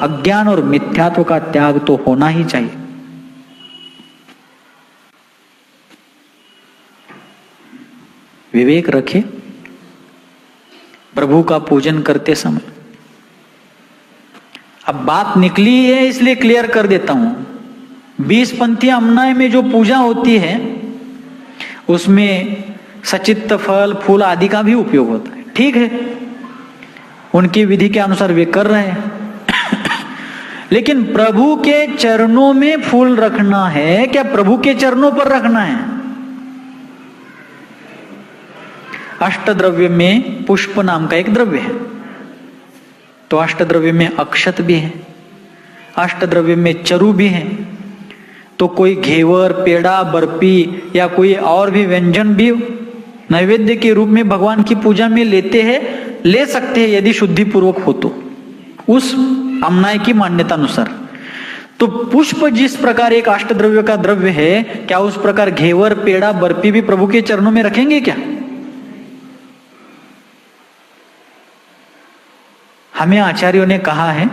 अज्ञान और मिथ्यात्व का त्याग तो होना ही चाहिए। विवेक रखे प्रभु का पूजन करते समय। अब बात निकली है इसलिए क्लियर कर देता हूं। 20 पंथियां अमनाय में जो पूजा होती है उसमें सचित्त फल फूल आदि का भी उपयोग होता है, ठीक है, उनकी विधि के अनुसार वे कर रहे हैं। लेकिन प्रभु के चरणों में फूल रखना है क्या प्रभु के चरणों पर रखना है? अष्टद्रव्य में पुष्प नाम का एक द्रव्य है, तो अष्टद्रव्य में अक्षत भी है, अष्टद्रव्य में चरु भी है, तो कोई घेवर पेड़ा बर्फी या कोई और भी व्यंजन भी नैवेद्य के रूप में भगवान की पूजा में लेते हैं, ले सकते हैं यदि शुद्धि पूर्वक हो तो, उस अमनाय की मान्यता अनुसार। तो पुष्प जिस प्रकार एक अष्टद्रव्य का द्रव्य है, क्या उस प्रकार घेवर पेड़ा बर्फी भी प्रभु के चरणों में रखेंगे क्या? हमें आचार्यों ने कहा है,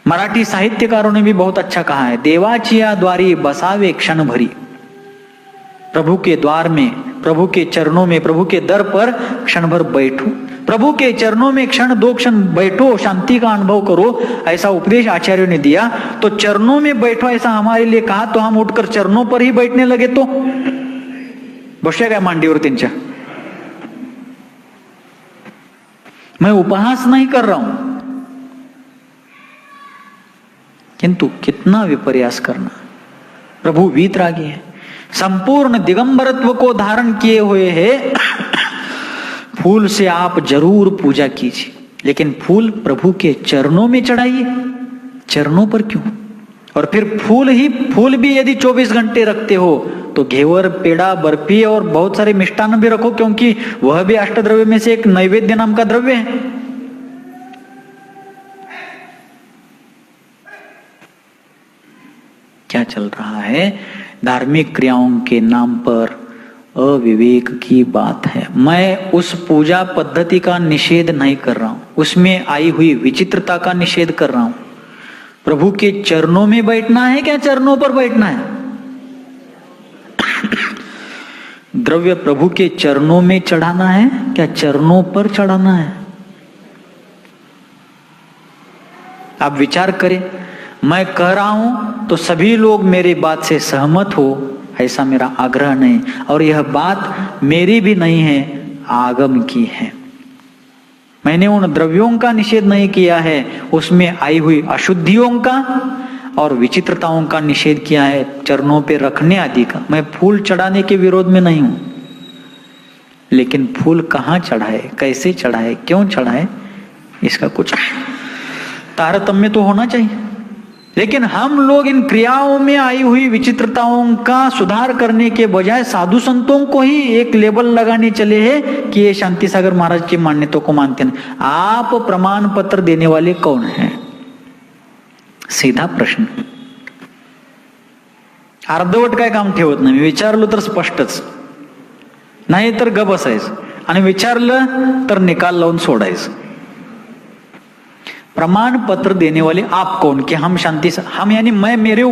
मराठी साहित्यकारों ने भी बहुत अच्छा कहा है, देवाचिया द्वारी बसावे क्षण भरी। प्रभु के द्वार में, प्रभु के चरणों में, प्रभु के दर पर क्षण भर बैठो, प्रभु के चरणों में क्षण दो क्षण बैठो, शांति का अनुभव करो, ऐसा उपदेश आचार्यों ने दिया। तो चरणों में बैठो ऐसा हमारे लिए कहा, तो हम उठकर चरणों पर ही बैठने लगे तो बसल्या काय मांडीवर त्यांच्या? मैं उपहास नहीं कर रहा हूं, किंतु कितना विपर्यास करना। प्रभु वीतरागी है, संपूर्ण दिगंबरत्व को धारण किए हुए है। फूल से आप जरूर पूजा कीजिए, लेकिन फूल प्रभु के चरणों में चढ़ाइए। चरणों पर क्यों? और फिर फूल भी यदि 24 घंटे रखते हो तो घेवर पेड़ा बर्फी और बहुत सारे मिष्टान्न भी रखो, क्योंकि वह भी अष्टद्रव्य में से एक नैवेद्य नाम का द्रव्य है। क्या चल रहा है? धार्मिक क्रियाओं के नाम पर अविवेक की बात है। मैं उस पूजा पद्धति का निषेध नहीं कर रहा हूं, उसमें आई हुई विचित्रता का निषेध कर रहा हूं। प्रभु के चरणों में बैठना है क्या चरणों पर बैठना है? द्रव्य प्रभु के चरणों में चढ़ाना है क्या चरणों पर चढ़ाना है? आप विचार करें। मैं कह रहा हूं तो सभी लोग मेरी बात से सहमत हो, ऐसा मेरा आग्रह नहीं, और यह बात मेरी भी नहीं है, आगम की है। मैंने उन द्रव्यों का निषेध नहीं किया है, उसमें आई हुई अशुद्धियों का और विचित्रताओं का निषेध किया है, चरणों पे रखने आदि का। मैं फूल चढ़ाने के विरोध में नहीं हूं, लेकिन फूल कहाँ चढ़ाए, कैसे चढ़ाए, क्यों चढ़ाए, इसका कुछ तारतम्य तो होना चाहिए। लेकिन हम लोग इन क्रियाओं में आई हुई विचित्रताओं का सुधार करने के बजाय साधु संतों को ही एक लेबल लगाने चले हैं कि ये शांति सागर महाराज की मान्यता को मानते हैं। आप प्रमाण पत्र देने वाले कौन हैं? सीधा प्रश्न। अर्धवट काय काम ठेवत नाही, विचारलं तर स्पष्टच, नाही तर गप बसायचं, आणि विचारलं तर निकाल लावून सोडायचं। प्रमाण पत्र देने वाले आप कौन कि हम शांति, हम यानी मैं, मेरे